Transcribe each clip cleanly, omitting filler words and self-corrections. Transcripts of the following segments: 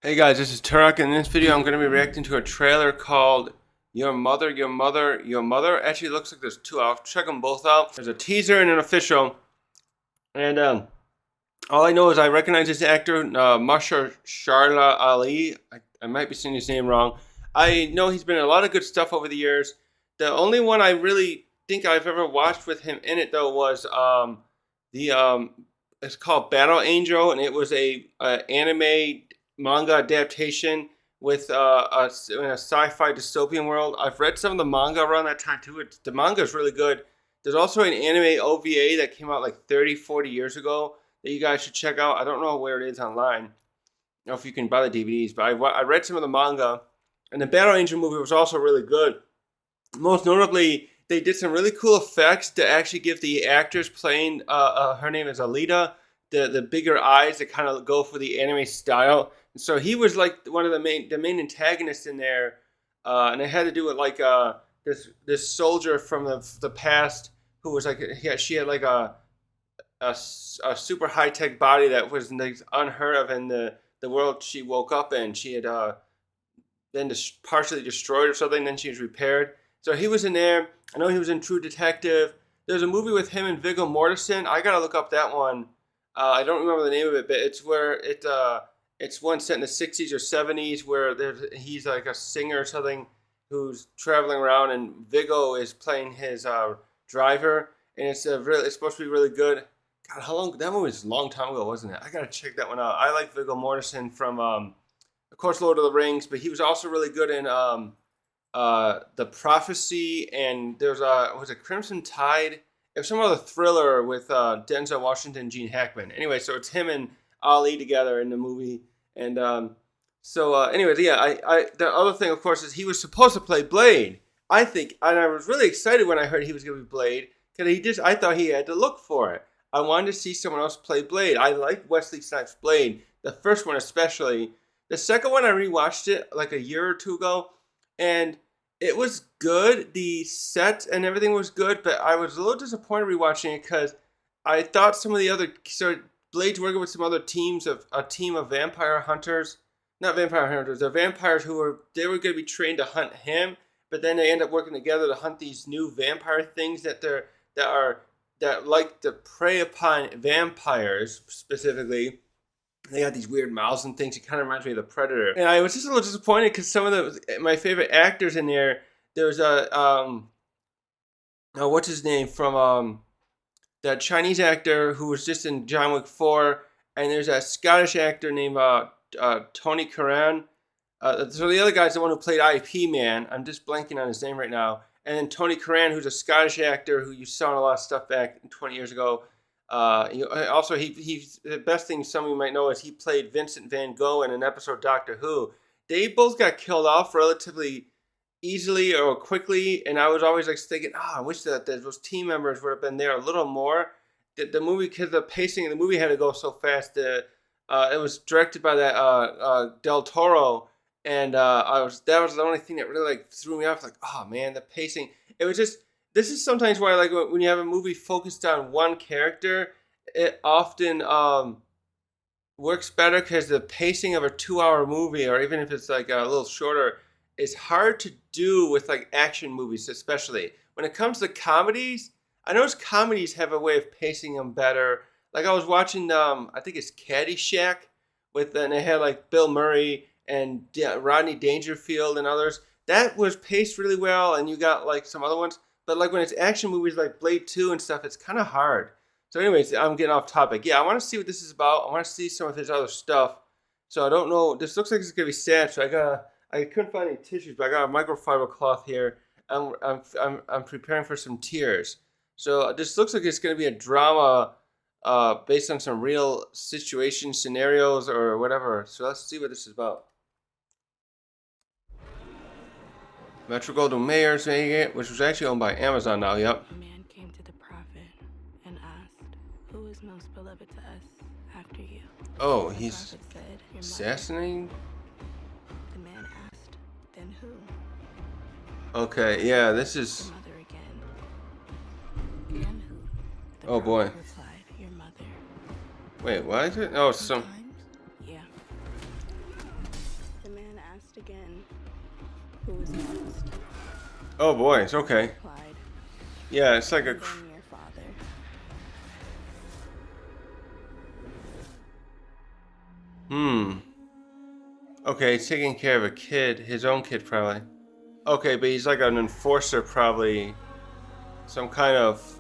Hey guys, this is Tariq. In this video, I'm going to be reacting to a trailer called Your Mother, Your Mother, Your Mother. Actually, it looks like there's two. I'll check them both out. There's a teaser and an official. And all I know is I recognize this actor, Sharla Ali. I might be saying his name wrong. I know he's been in a lot of good stuff over the years. The only one I really think I've ever watched with him in it, though, was the it's called Battle Angel, and it was a anime manga adaptation with in a sci-fi dystopian world. I've read some of the manga around that time too. The manga is really good. There's also an anime OVA that came out like 30, 40 years ago that you guys should check out. I don't know where it is online. I don't know if you can buy the DVDs, but I read some of the manga. And the Battle Angel movie was also really good. Most notably, they did some really cool effects to actually give the actors playing, her name is Alita, the bigger eyes that kind of go for the anime style. And so he was like one of the main antagonists in there, and it had to do with like this soldier from the past who was like she had like a super high tech body that was like unheard of in the world she woke up in. She had been partially destroyed or something, then she was repaired. So he was in there. I know he was in True Detective. There's a movie with him and Viggo Mortensen. I gotta look up that one. I don't remember the name of it, but it's where it's one set in the 60s or 70s where he's like a singer or something who's traveling around, and Viggo is playing his driver, and it's supposed to be really good. God, how long? That movie was a long time ago, wasn't it? I gotta check that one out. I like Viggo Mortensen from, of course, Lord of the Rings, but he was also really good in The Prophecy, and was it Crimson Tide? It was some other thriller with Denzel Washington, Gene Hackman. Anyway, so it's him and Ali together in the movie, and anyways, yeah. The other thing, of course, is he was supposed to play Blade. I think, and I was really excited when I heard he was going to be Blade because I thought he had to look for it. I wanted to see someone else play Blade. I like Wesley Snipes' Blade, the first one especially. The second one, I rewatched it like a year or two ago, and it was good. The set and everything was good, but I was a little disappointed rewatching it because I thought some of the other Blade's working with some other teams of a team of vampire hunters, not vampire hunters. They're vampires who were going to be trained to hunt him, but then they end up working together to hunt these new vampire things that like to prey upon vampires specifically. They got these weird mouths and things. It kind of reminds me of the Predator. And I was just a little disappointed because some of my favorite actors in there. There's what's his name from that Chinese actor who was just in John Wick 4, and there's a Scottish actor named Tony Curran. So the other guy's the one who played IP Man. I'm just blanking on his name right now. And then Tony Curran, who's a Scottish actor who you saw in a lot of stuff back 20 years ago. Also, he's the best thing some of you might know is he played Vincent Van Gogh in an episode of Doctor Who. They both got killed off relatively easily or quickly, and I was always like thinking, I wish that those team members would have been there a little more. The movie, because the pacing of the movie had to go so fast. It was directed by that Del Toro, and that was the only thing that really like threw me off. Like, oh man, the pacing. It was just. This is sometimes why I like when you have a movie focused on one character, it often works better because the pacing of a 2-hour movie, or even if it's like a little shorter, is hard to do with like action movies, especially. When it comes to comedies, I notice comedies have a way of pacing them better. Like I was watching, I think it's Caddyshack, and they had like Bill Murray and Rodney Dangerfield and others. That was paced really well, and you got like some other ones. But like when it's action movies like Blade 2 and stuff, it's kind of hard. So anyways, I'm getting off topic. Yeah, I want to see what this is about. I want to see some of his other stuff. So I don't know. This looks like it's going to be sad. So I couldn't find any tissues, but I got a microfiber cloth here. I'm preparing for some tears. So this looks like it's going to be a drama based on some real situation scenarios or whatever. So let's see what this is about. Metro Goldwyn Mayer's making it, which was actually owned by Amazon now, yep. A man came to the prophet and asked, "Who is most beloved to us after you?" Oh, The he's prophet said, "Your mother." assassinating? The man asked, "Then who?" Okay, yeah, this is... "Your mother again." "Then who?" The Oh boy. prophet replied, "Your mother." Wait, what is it? Oh, some... "Sometimes, yeah." asked again, who is next? Oh boy, it's okay. Replied, Yeah, it's like a. then your father. Okay, he's taking care of a kid, his own kid probably. Okay, but he's like an enforcer, probably. Some kind of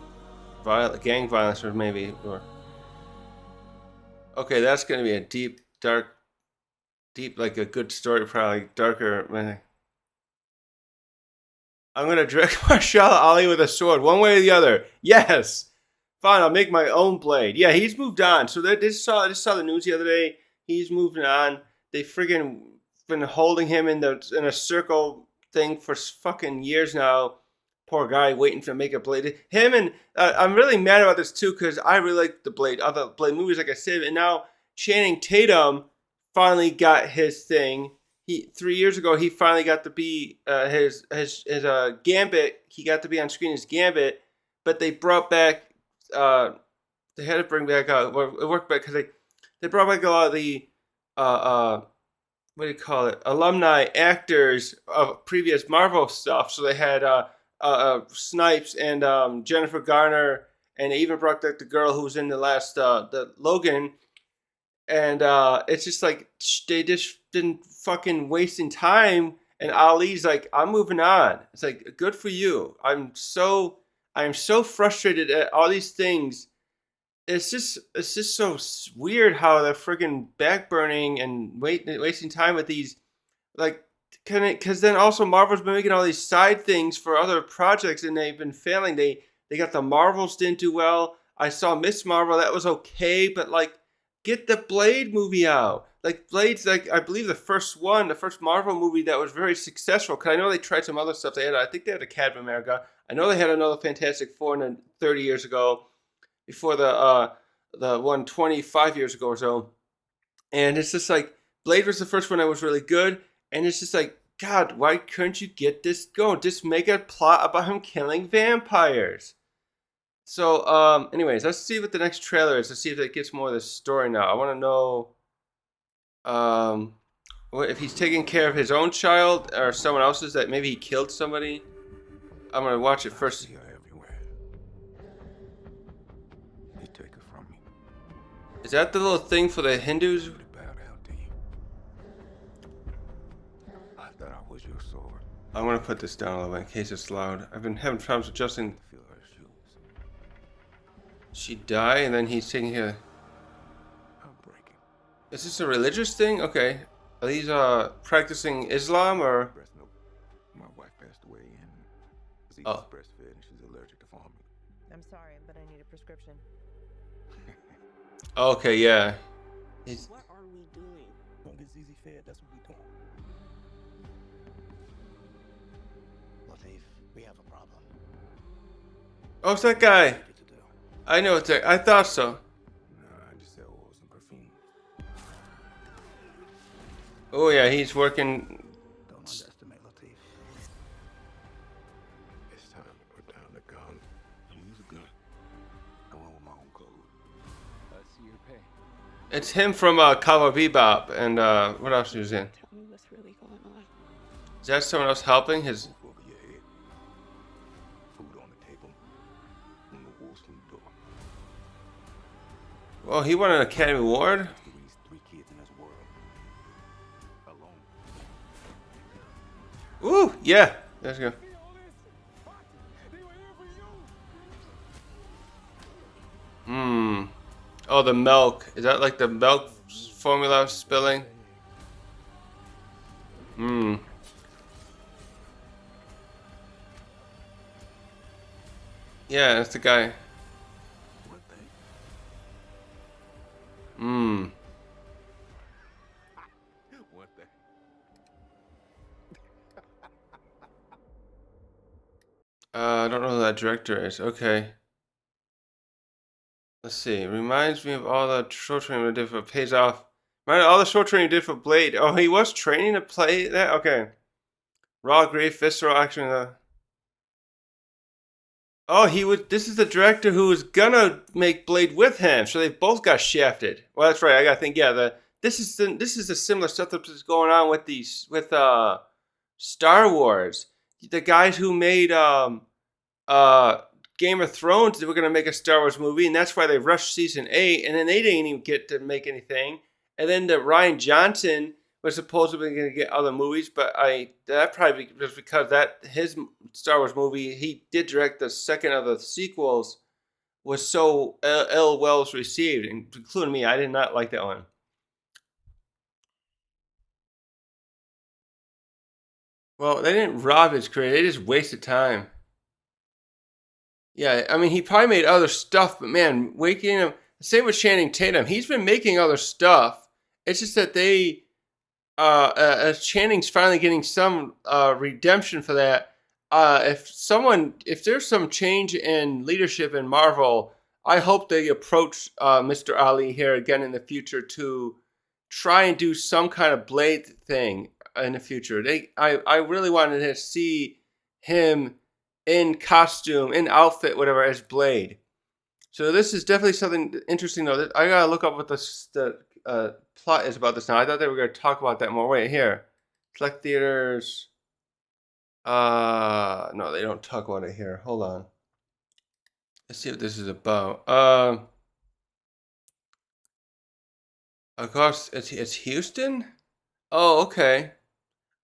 gang violence, or maybe. Or okay, that's gonna be a deep, dark, like a good story, probably darker. I'm gonna direct Marshall Ali with a sword, one way or the other. Yes. Fine, I'll make my own blade. Yeah, he's moved on. So I just saw the news the other day. He's moving on. They friggin' been holding him in a circle thing for fucking years now. Poor guy waiting to make a blade. Him and I'm really mad about this too because I really like the Blade, other Blade movies, like I said. And now Channing Tatum finally got his thing. 3 years ago he finally got to be his Gambit. He got to be on screen as Gambit, but they brought back. They had to bring back it worked back because they brought back a lot of the what do you call it, alumni actors of previous Marvel stuff. So they had Snipes and Jennifer Garner, and they even brought back the girl who was in the last the Logan. And it's just like they just didn't fucking wasting time. And Ali's like, I'm moving on. It's like, good for you. I'm so frustrated at all these things. It's just so weird how they're friggin' backburning and wasting time with these, like, because then also Marvel's been making all these side things for other projects and they've been failing. They got the Marvels didn't do well. I saw Miss Marvel, that was okay, but like, get the Blade movie out. Like Blade's like, I believe the first Marvel movie that was very successful. Cause I know they tried some other stuff. I think they had a Captain America. I know they had another Fantastic Four 30 years ago, before the one 25 years ago or so. And it's just like Blade was the first one that was really good. And it's just like, God, why couldn't you get this going? Just make a plot about him killing vampires. So, anyways, let's see what the next trailer is. Let's see if it gets more of the story now. I want to know, if he's taking care of his own child or someone else's, that maybe he killed somebody. I'm gonna watch it first. You take it from me. Is that the little thing for the Hindus? Bow down to you. I thought I was your sword. I'm gonna put this down a little bit in case it's loud. I've been having problems adjusting. Feel her shoes. She died, and then he's taking her. I'm breaking. Is this a religious thing? Okay. Are these practicing Islam or? Breast milk. My wife passed away and Zeke's Oh. breastfed and she's allergic to formula. I'm sorry, but I need a prescription. Okay, yeah. He's. What are we doing? Gonna get ZZ fed, that's what we doing. Latif, we have a problem. Oh, it's that guy. Get to do. I know it's that. I thought so. Nah, I just sell oils and perfume. Oh yeah, he's working. Don't underestimate Latif. It's time to put down the gun and use a gun. I went with my own code. I see your pay. It's him from Cowboy Bebop, and what else he was in? Tell me what's really going on. Is that someone else helping his? Roof over your head. Food on the table. And the wolves from the door. Well, he won an Academy Award. To raise 3 kids in this world. Alone. Ooh, yeah. Let's go. Oh, the milk. Is that like the milk formula spilling? Yeah, that's the guy. What the? What the? I don't know who that director is. Okay. Let's see. Reminds me of all the short training I did for Pays Off. Reminded all the short training he did for Blade. Oh, he was training to play that? Okay. Raw, grief, visceral action. Oh, he would. This is the director who was gonna make Blade with him, so they both got shafted. Well, that's right. I gotta think. Yeah, this is the similar stuff that's going on with Star Wars. The guys who made Game of Thrones, they were going to make a Star Wars movie, and that's why they rushed season 8, and then they didn't even get to make anything. And then Ryan Johnson was supposedly going to get other movies, but that probably was because his Star Wars movie, he did direct the second of the sequels, was so well received, including me. I did not like that one. Well, they didn't rob his career; they just wasted time. Yeah, I mean, he probably made other stuff, but man, waking him. Same with Channing Tatum. He's been making other stuff. It's just that Channing's finally getting some redemption for that. If there's some change in leadership in Marvel, I hope they approach Mr. Ali here again in the future to try and do some kind of Blade thing in the future. I really wanted to see him in costume, in outfit, whatever, as Blade. So this is definitely something interesting, though. I gotta look up what the plot is about this now. I thought they were gonna talk about that more. Wait, here. Select theaters. No, they don't talk about it here. Hold on. Let's see what this is about. Of course, it's Houston. Oh, okay.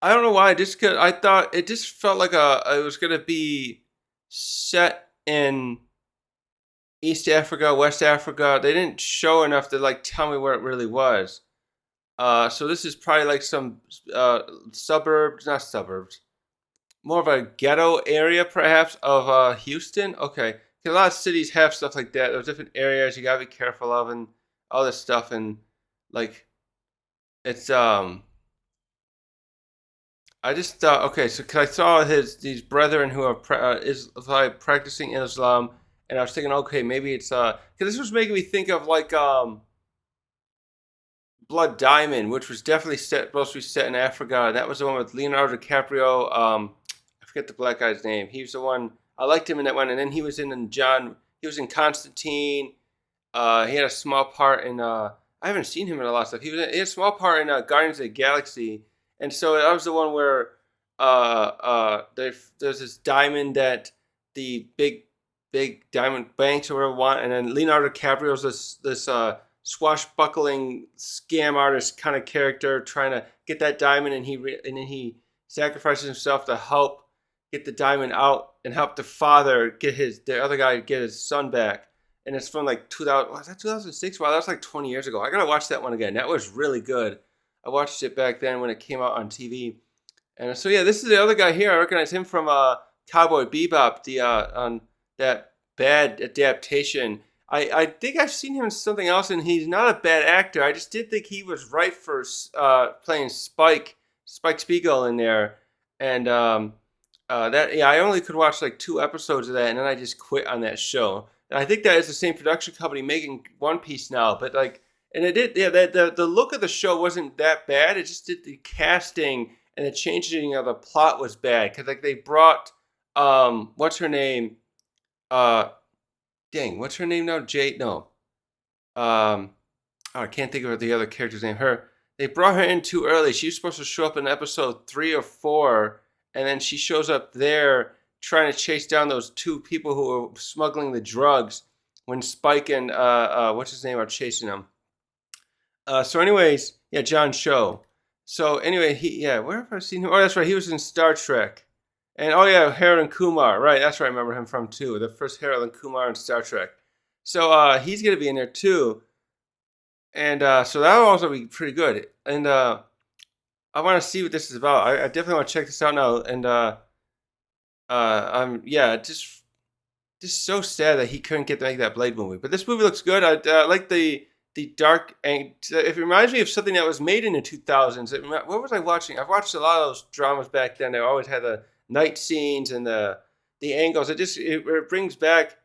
I don't know why. I thought it just felt like it was gonna be set in East Africa, West Africa. They didn't show enough to like tell me where it really was. So this is probably like some suburbs, not suburbs, more of a ghetto area perhaps of Houston. Okay, 'cause a lot of cities have stuff like that. There's different areas you gotta be careful of and all this stuff, and like it's I just thought, okay, so 'cause I saw these brethren who are practicing Islam, and I was thinking, okay, maybe it's because this was making me think of like Blood Diamond, which was definitely supposed to be set in Africa. That was the one with Leonardo DiCaprio. I forget the black guy's name. He was the one. I liked him in that one, and then he was in John. He was in Constantine. He had a small part in. I haven't seen him in a lot of stuff. He had a small part in Guardians of the Galaxy, and so that was the one where there's this diamond that the big diamond banks or whatever want, and then Leonardo DiCaprio's this swashbuckling scam artist kind of character trying to get that diamond, and then he sacrifices himself to help get the diamond out and help the other guy get his son back. And it's from like 2000. Was that 2006? Wow, that was like 20 years ago. I gotta watch that one again. That was really good. I watched it back then when it came out on TV. And so yeah, this is the other guy here. I recognize him from Cowboy Bebop, on that bad adaptation. I think I've seen him in something else, and he's not a bad actor. I just did think he was right for playing Spike Spiegel in there. And I only could watch like 2 episodes of that, and then I just quit on that show. And I think that is the same production company making One Piece now, but like, and it did, yeah. The look of the show wasn't that bad. It just did the casting and the changing of the plot was bad because like they brought what's her name? What's her name now? Jade? No. I can't think of the other character's name. They brought her in too early. She was supposed to show up in episode 3 or 4, and then she shows up there trying to chase down those 2 people who were smuggling the drugs when Spike and what's his name are chasing them. So anyways, yeah, John Cho. So anyway, where have I seen him? Oh, that's right, he was in Star Trek. And oh yeah, Harold and Kumar, right? That's where I remember him from too. The first Harold and Kumar in Star Trek. So he's gonna be in there too, and so that'll also be pretty good. And I want to see what this is about. I definitely want to check this out now. And just so sad that he couldn't get to make that Blade movie. But this movie looks good. I like the dark, and it reminds me of something that was made in the 2000s. What was I watching? I've watched a lot of those dramas back then. They always had the night scenes and the angles. It brings back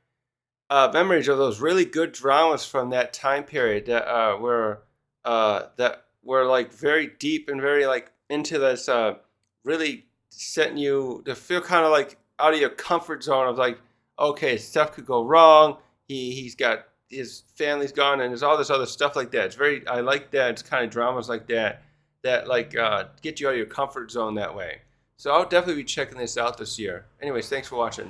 memories of those really good dramas from that time period that were like very deep and very like into this, really setting you to feel kind of like out of your comfort zone of like, okay, stuff could go wrong. He's got his family's gone, and there's all this other stuff like that. It's very, I like that. It's kind of dramas like that like get you out of your comfort zone that way. So I'll definitely be checking this out this year. Anyways, thanks for watching.